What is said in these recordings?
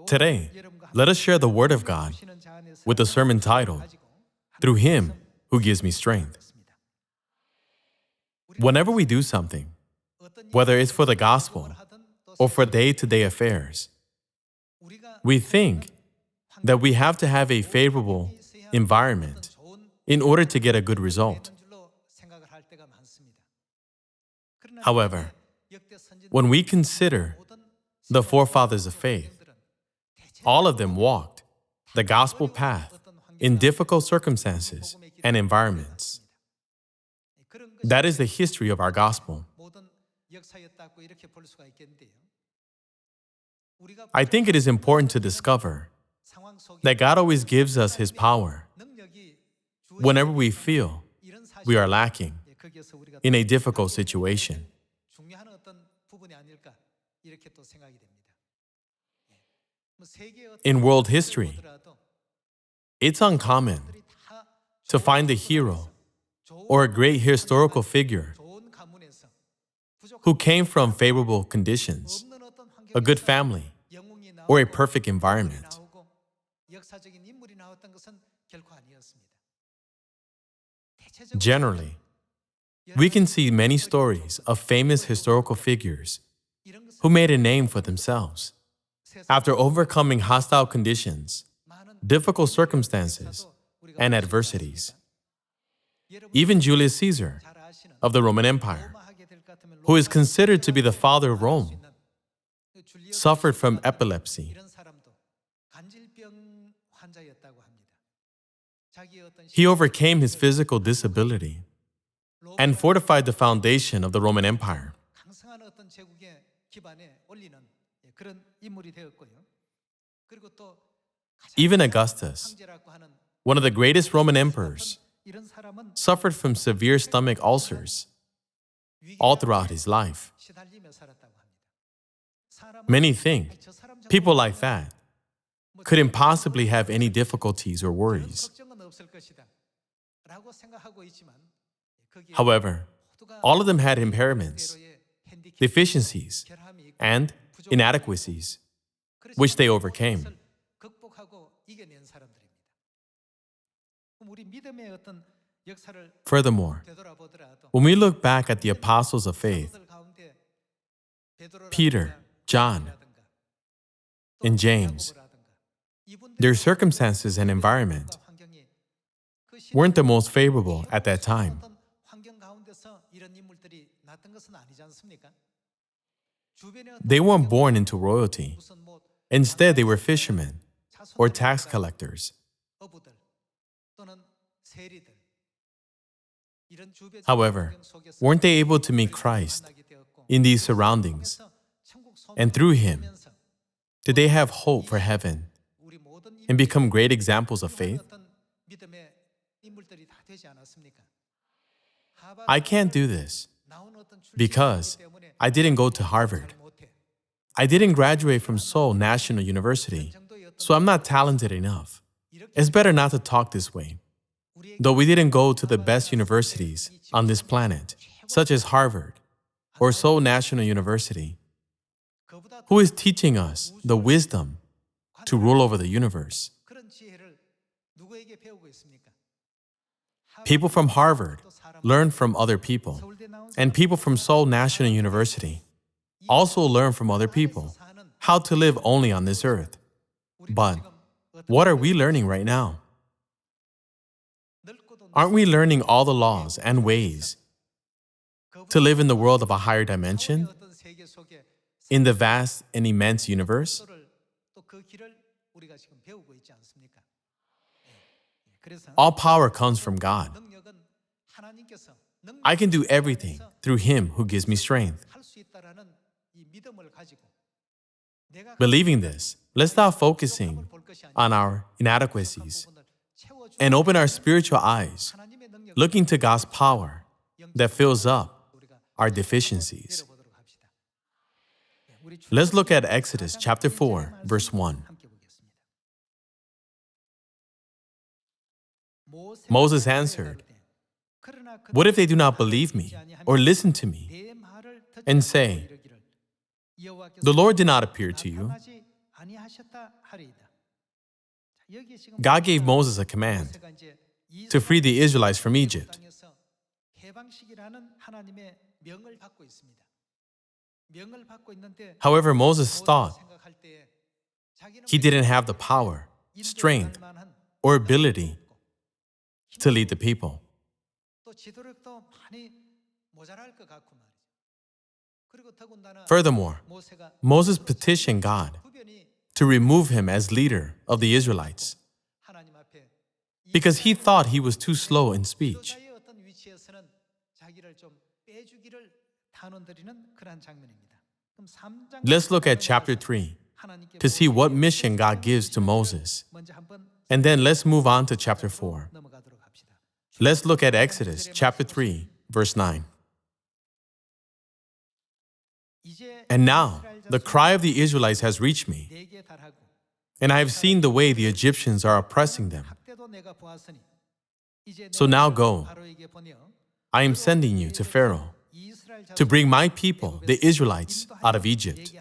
Today, let us share the Word of God with a sermon titled, Through Him Who Gives Me Strength. Whenever we do something, whether it's for the gospel or for day-to-day affairs, we think that we have to have a favorable environment in order to get a good result. However, when we consider the forefathers of faith, all of them walked the gospel path in difficult circumstances and environments. That is the history of our gospel. I think it is important to discover that God always gives us His power whenever we feel we are lacking in a difficult situation. In world history, it's uncommon to find a hero or a great historical figure who came from favorable conditions, a good family, or a perfect environment. Generally, we can see many stories of famous historical figures who made a name for themselves after overcoming hostile conditions, difficult circumstances, and adversities. Even Julius Caesar of the Roman Empire, who is considered to be the father of Rome, suffered from epilepsy. He overcame his physical disability and fortified the foundation of the Roman Empire. Even Augustus, one of the greatest Roman emperors, suffered from severe stomach ulcers all throughout his life. Many think people like that couldn't possibly have any difficulties or worries. However, all of them had impairments, deficiencies, and inadequacies, which they overcame. Furthermore, when we look back at the apostles of faith, Peter, John, and James, their circumstances and environment weren't the most favorable at that time. They weren't born into royalty. Instead, they were fishermen or tax collectors. However, weren't they able to meet Christ in these surroundings? And through Him, did they have hope for heaven and become great examples of faith? I can't do this because I didn't go to Harvard. I didn't graduate from Seoul National University, so I'm not talented enough. It's better not to talk this way. Though we didn't go to the best universities on this planet, such as Harvard or Seoul National University, who is teaching us the wisdom to rule over the universe? People from Harvard learn from other people, and people from Seoul National University also learn from other people how to live only on this earth. But what are we learning right now? Aren't we learning all the laws and ways to live in the world of a higher dimension, in the vast and immense universe? All power comes from God. I can do everything through Him who gives me strength. Believing this, let's stop focusing on our inadequacies and open our spiritual eyes, looking to God's power that fills up our deficiencies. Let's look at Exodus chapter 4, verse 1. Moses answered, "What if they do not believe me or listen to me and say, 'The Lord did not appear to you,' God gave Moses a command to free the Israelites from Egypt. However, Moses thought he didn't have the power, strength, or ability to lead the people. Furthermore, Moses petitioned God to remove him as leader of the Israelites because he thought he was too slow in speech. Let's look at chapter 3 to see what mission God gives to Moses. And then let's move on to chapter 4. Let's look at Exodus chapter 3, verse 9. And now, the cry of the Israelites has reached me, and I have seen the way the Egyptians are oppressing them. So now go. I am sending you to Pharaoh to bring my people, the Israelites, out of Egypt.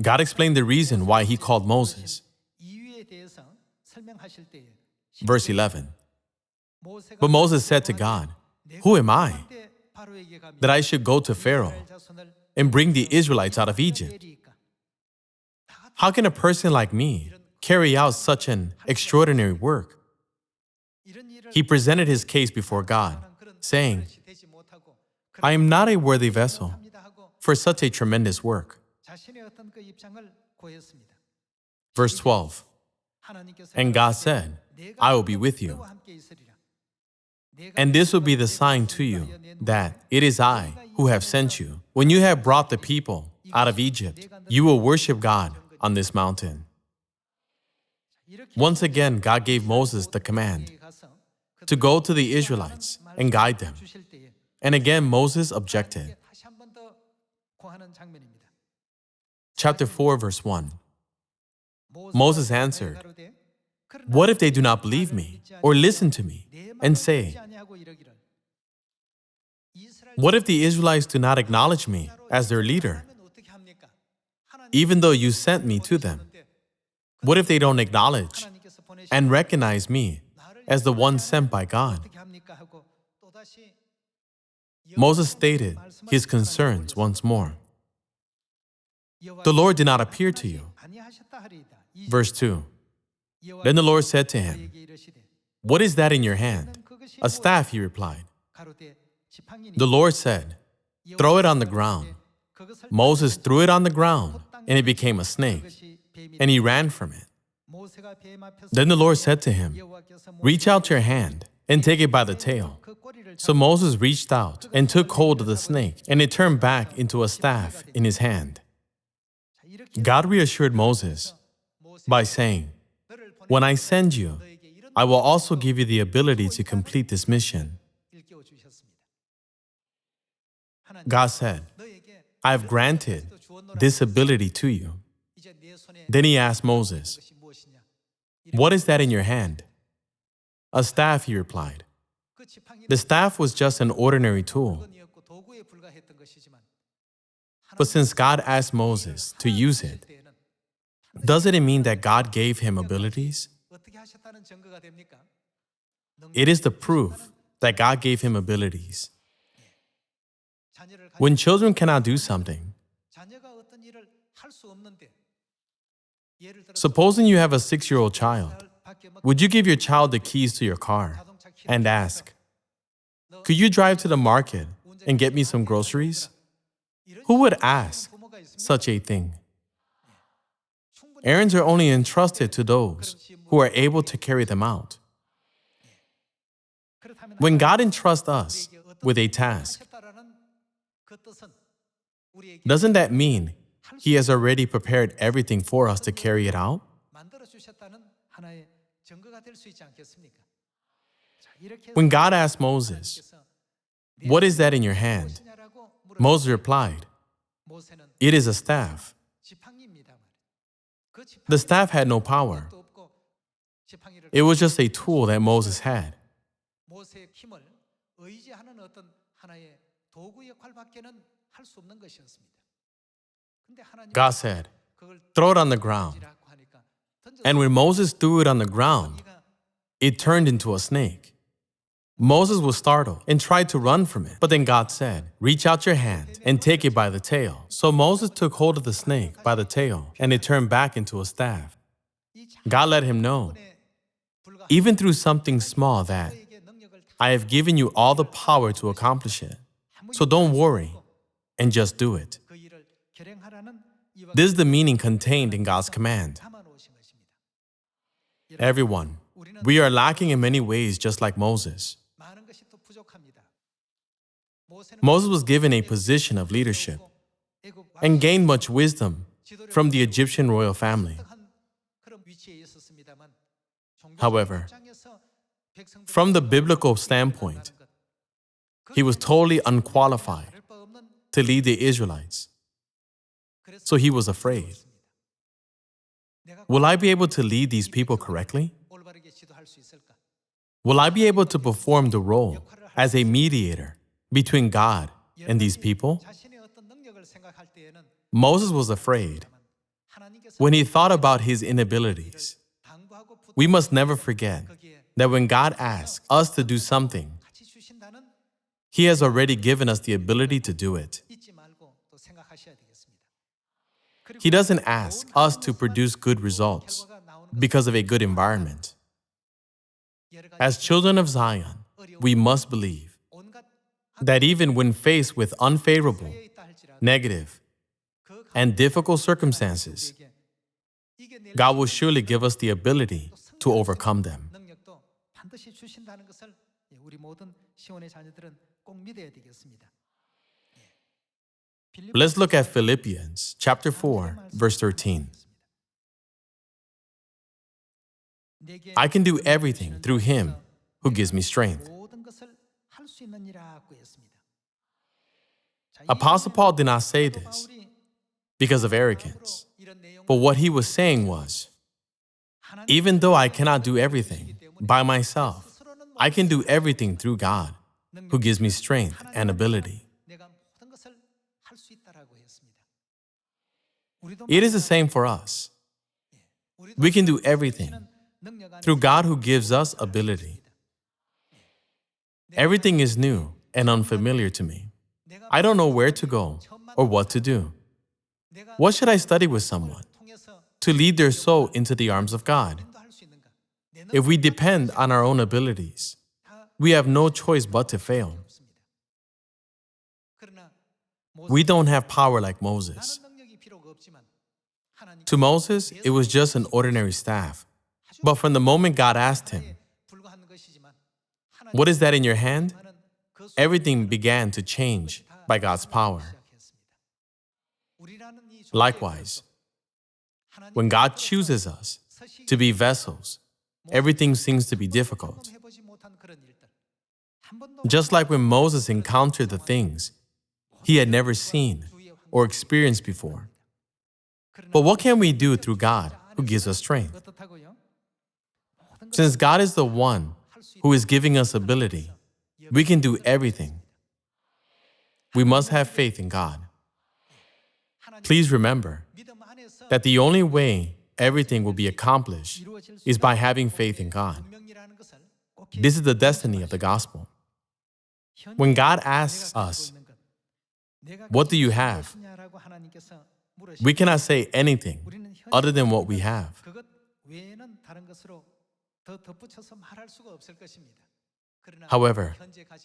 God explained the reason why he called Moses. Verse 11. But Moses said to God, "Who am I that I should go to Pharaoh and bring the Israelites out of Egypt? How can a person like me carry out such an extraordinary work?" He presented his case before God, saying, "I am not a worthy vessel for such a tremendous work." Verse 12. And God said, "I will be with you. And this will be the sign to you that it is I who have sent you. When you have brought the people out of Egypt, you will worship God on this mountain." Once again, God gave Moses the command to go to the Israelites and guide them. And again, Moses objected. Chapter 4, verse 1. Moses answered, "What if they do not believe me or listen to me and say, 'What if the Israelites do not acknowledge me as their leader, even though you sent me to them? What if they don't acknowledge and recognize me as the one sent by God?'" Moses stated his concerns once more. "The Lord did not appear to you." Verse 2. Then the Lord said to him, "What is that in your hand?" "A staff," he replied. The Lord said, "Throw it on the ground." Moses threw it on the ground, and it became a snake, and he ran from it. Then the Lord said to him, "Reach out your hand and take it by the tail." So Moses reached out and took hold of the snake, and it turned back into a staff in his hand. God reassured Moses by saying, "When I send you, I will also give you the ability to complete this mission." God said, "I have granted this ability to you." Then he asked Moses, "What is that in your hand?" "A staff," he replied. The staff was just an ordinary tool. But since God asked Moses to use it, doesn't it mean that God gave him abilities? It is the proof that God gave him abilities. When children cannot do something, supposing you have a 6-year-old child, would you give your child the keys to your car and ask, "Could you drive to the market and get me some groceries?" Who would ask such a thing? Errands are only entrusted to those who are able to carry them out. When God entrusts us with a task, doesn't that mean He has already prepared everything for us to carry it out? When God asked Moses, "What is that in your hand?" Moses replied, "It is a staff." The staff had no power. It was just a tool that Moses had. God said, throw it on the ground. And when Moses threw it on the ground, it turned into a snake. Moses was startled and tried to run from it. But then God said, reach out your hand and take it by the tail. So Moses took hold of the snake by the tail, and it turned back into a staff. God let him know, even through something small, that I have given you all the power to accomplish it. So don't worry and just do it. This is the meaning contained in God's command. Everyone, we are lacking in many ways, just like Moses. Moses was given a position of leadership and gained much wisdom from the Egyptian royal family. However, from the biblical standpoint, he was totally unqualified to lead the Israelites. So he was afraid. Will I be able to lead these people correctly? Will I be able to perform the role as a mediator between God and these people? Moses was afraid when he thought about his inabilities. We must never forget that when God asks us to do something, He has already given us the ability to do it. He doesn't ask us to produce good results because of a good environment. As children of Zion, we must believe that even when faced with unfavorable, negative, and difficult circumstances, God will surely give us the ability to overcome them. Let's look at Philippians chapter 4, verse 13. I can do everything through Him who gives me strength. Apostle Paul did not say this because of arrogance, but what he was saying was, even though I cannot do everything by myself, I can do everything through God who gives me strength and ability. It is the same for us. We can do everything through God who gives us ability. Everything is new and unfamiliar to me. I don't know where to go or what to do. What should I study with someone to lead their soul into the arms of God? If we depend on our own abilities, we have no choice but to fail. We don't have power like Moses. To Moses, it was just an ordinary staff. But from the moment God asked him, "What is that in your hand?" everything began to change by God's power. Likewise, when God chooses us to be vessels, everything seems to be difficult. Just like when Moses encountered the things he had never seen or experienced before. But what can we do through God who gives us strength? Since God is the one who is giving us ability, we can do everything. We must have faith in God. Please remember that the only way everything will be accomplished is by having faith in God. This is the destiny of the gospel. When God asks us, "What do you have?" we cannot say anything other than what we have. However,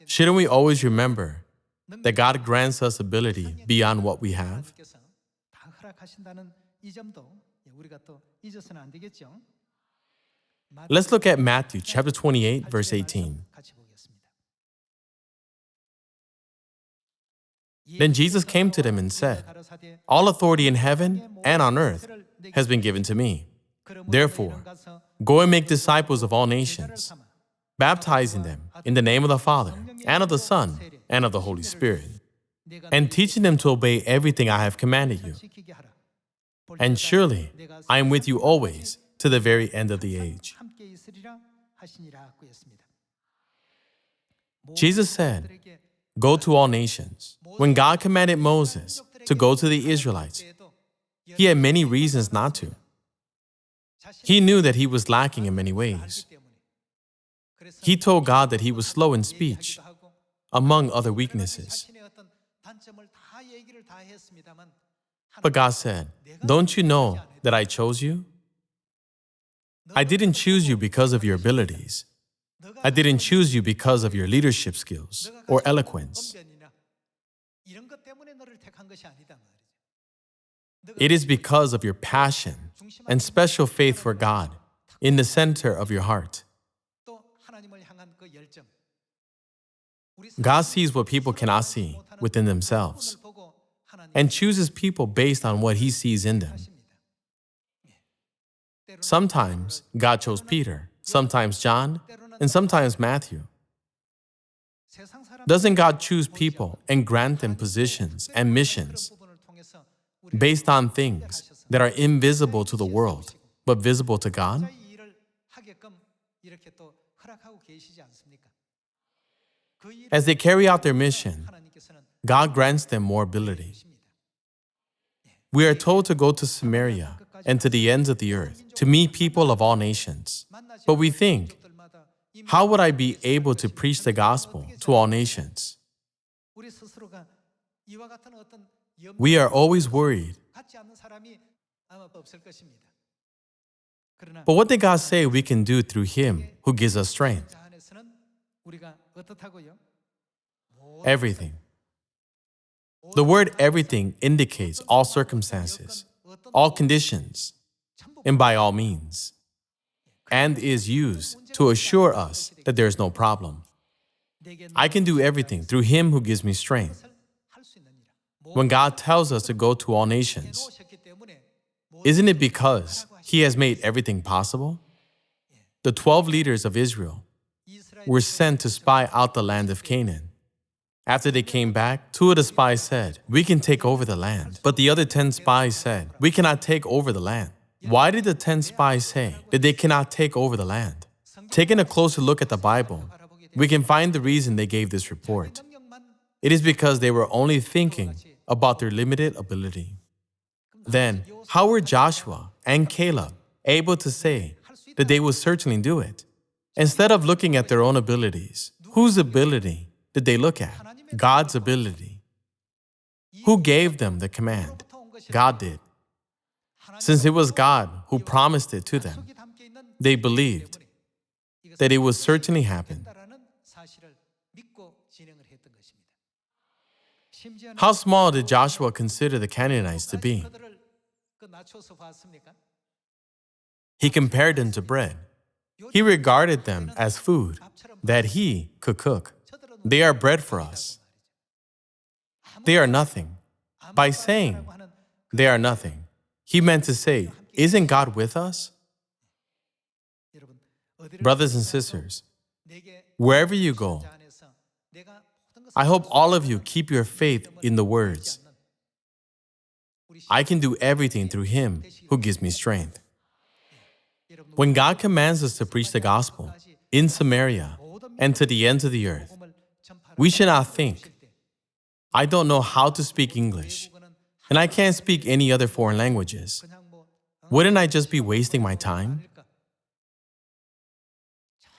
shouldn't we always remember that God grants us ability beyond what we have? Let's look at Matthew chapter 28, verse 18. Then Jesus came to them and said, "All authority in heaven and on earth has been given to me. Therefore, go and make disciples of all nations, baptizing them in the name of the Father, and of the Son, and of the Holy Spirit, and teaching them to obey everything I have commanded you. And surely I am with you always to the very end of the age." Jesus said, "Go to all nations." When God commanded Moses to go to the Israelites, He had many reasons not to. He knew that he was lacking in many ways. He told God that he was slow in speech, among other weaknesses. But God said, "Don't you know that I chose you? I didn't choose you because of your abilities. I didn't choose you because of your leadership skills or eloquence. It is because of your passion and special faith for God in the center of your heart." God sees what people cannot see within themselves and chooses people based on what He sees in them. Sometimes God chose Peter, sometimes John, and sometimes Matthew. Doesn't God choose people and grant them positions and missions based on things that are invisible to the world, but visible to God? As they carry out their mission, God grants them more ability. We are told to go to Samaria and to the ends of the earth to meet people of all nations. But we think, how would I be able to preach the gospel to all nations? We are always worried. But what did God say we can do through Him who gives us strength? Everything. The word everything indicates all circumstances, all conditions, and by all means, and is used to assure us that there is no problem. I can do everything through Him who gives me strength. When God tells us to go to all nations, isn't it because He has made everything possible? The 12 leaders of Israel were sent to spy out the land of Canaan. After they came back, 2 of the spies said, "We can take over the land." But the other 10 spies said, "We cannot take over the land." Why did the 10 spies say that they cannot take over the land? Taking a closer look at the Bible, we can find the reason they gave this report. It is because they were only thinking about their limited ability. Then, how were Joshua and Caleb able to say that they would certainly do it? Instead of looking at their own abilities, whose ability did they look at? God's ability. Who gave them the command? God did. Since it was God who promised it to them, they believed that it would certainly happen. How small did Joshua consider the Canaanites to be? He compared them to bread. He regarded them as food that he could cook. They are bread for us. They are nothing. By saying they are nothing, he meant to say, isn't God with us? Brothers and sisters, wherever you go, I hope all of you keep your faith in the words, "I can do everything through Him who gives me strength." When God commands us to preach the gospel in Samaria and to the ends of the earth, we should not think, "I don't know how to speak English, and I can't speak any other foreign languages. Wouldn't I just be wasting my time?"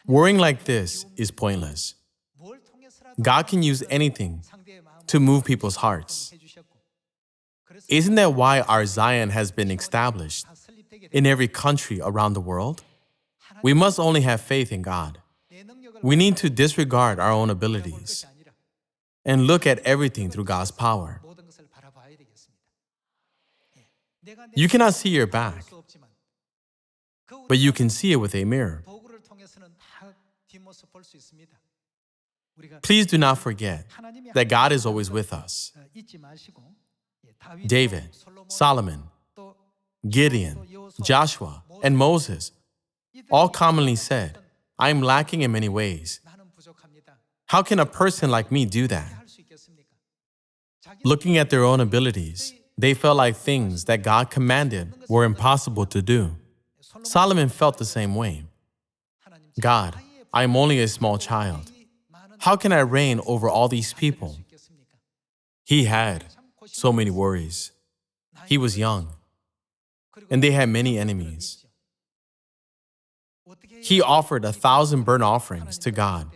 Worrying like this is pointless. God can use anything to move people's hearts. Isn't that why our Zion has been established in every country around the world? We must only have faith in God. We need to disregard our own abilities and look at everything through God's power. You cannot see your back, but you can see it with a mirror. Please do not forget that God is always with us. David, Solomon, Gideon, Joshua, and Moses all commonly said, "I am lacking in many ways. How can a person like me do that?" Looking at their own abilities, they felt like things that God commanded were impossible to do. Solomon felt the same way. "God, I am only a small child. How can I reign over all these people?" He had so many worries. He was young. and they had many enemies. He offered 1,000 burnt offerings to God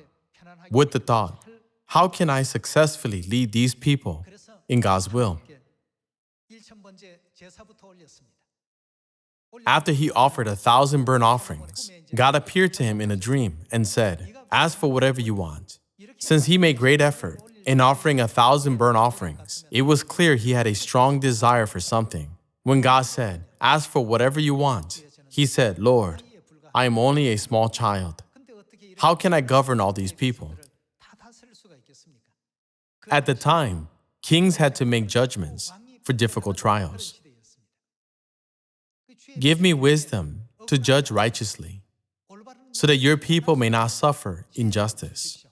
with the thought, how can I successfully lead these people in God's will? After he offered 1,000 burnt offerings, God appeared to him in a dream and said, ask for whatever you want. Since he made great effort in offering 1,000 burnt offerings, it was clear he had a strong desire for something. When God said, ask for whatever you want, he said, Lord, I am only a small child. How can I govern all these people? At the time, kings had to make judgments for difficult trials. Give me wisdom to judge righteously, so that your people may not suffer injustice.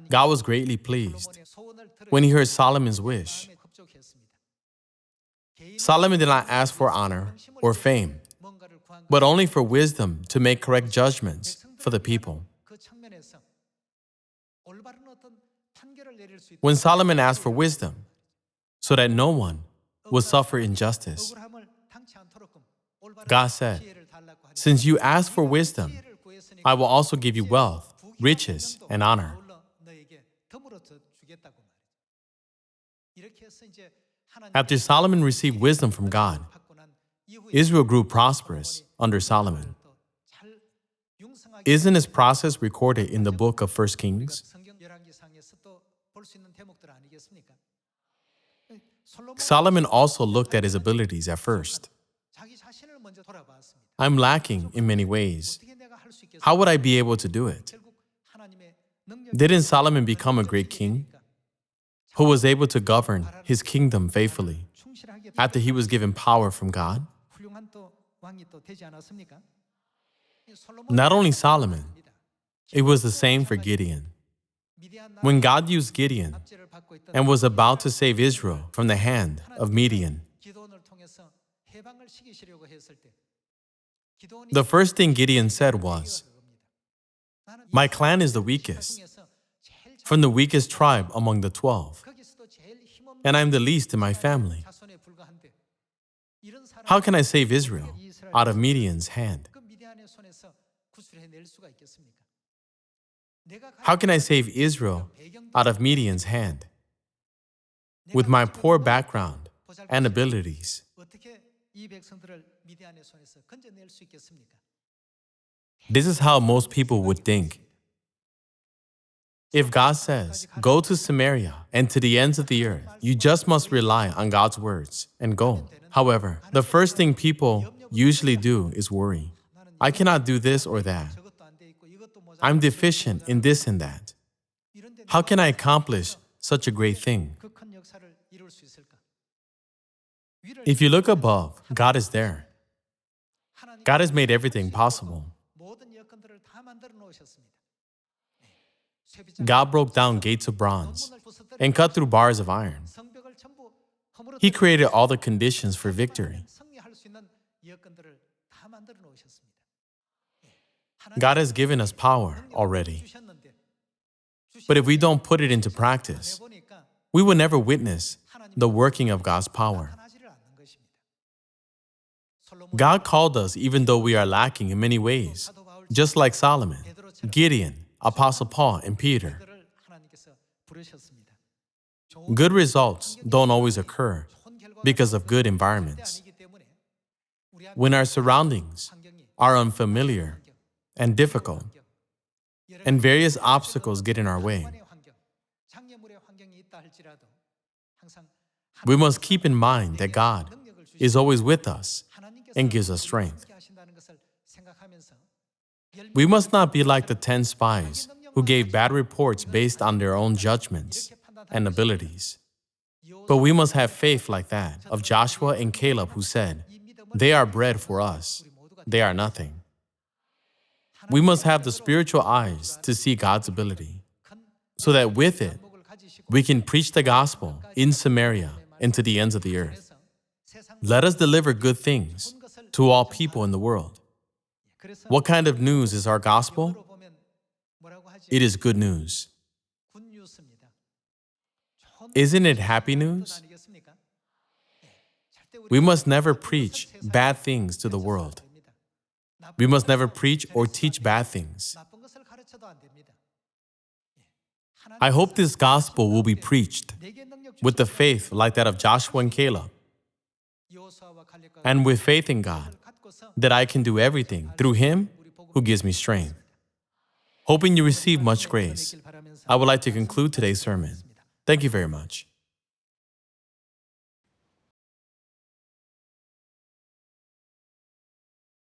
God was greatly pleased when he heard Solomon's wish. Solomon did not ask for honor or fame, but only for wisdom to make correct judgments for the people. When Solomon asked for wisdom, so that no one will suffer injustice, God said, since you asked for wisdom, I will also give you wealth, riches, and honor. After Solomon received wisdom from God, Israel grew prosperous under Solomon. Isn't this process recorded in the book of 1 Kings? Solomon also looked at his abilities at first. I'm lacking in many ways. How would I be able to do it? Didn't Solomon become a great king who was able to govern his kingdom faithfully after he was given power from God? Not only Solomon, it was the same for Gideon. When God used Gideon and was about to save Israel from the hand of Midian, the first thing Gideon said was, my clan is the weakest, from the weakest tribe among the 12, and I'm the least in my family. How can I save Israel out of Midian's hand? How can I save Israel out of Midian's hand? With my poor background and abilities. This is how most people would think. If God says, go to Samaria and to the ends of the earth, you just must rely on God's words and go. However, the first thing people usually do is worry. I cannot do this or that. I'm deficient in this and that. How can I accomplish such a great thing? If you look above, God is there. God has made everything possible. God broke down gates of bronze and cut through bars of iron. He created all the conditions for victory. God has given us power already. But if we don't put it into practice, we will never witness the working of God's power. God called us even though we are lacking in many ways, just like Solomon, Gideon, Apostle Paul, and Peter. Good results don't always occur because of good environments. When our surroundings are unfamiliar and difficult, and various obstacles get in our way, we must keep in mind that God is always with us and gives us strength. We must not be like the 10 spies who gave bad reports based on their own judgments and abilities. But we must have faith like that of Joshua and Caleb, who said, they are bread for us, they are nothing. We must have the spiritual eyes to see God's ability, so that with it, we can preach the gospel in Samaria and to the ends of the earth. Let us deliver good things to all people in the world. What kind of news is our gospel? It is good news. Isn't it happy news? We must never preach bad things to the world. We must never preach or teach bad things. I hope this gospel will be preached with the faith like that of Joshua and Caleb, and with faith in God, that I can do everything through Him who gives me strength. Hoping you receive much grace, I would like to conclude today's sermon. Thank you very much.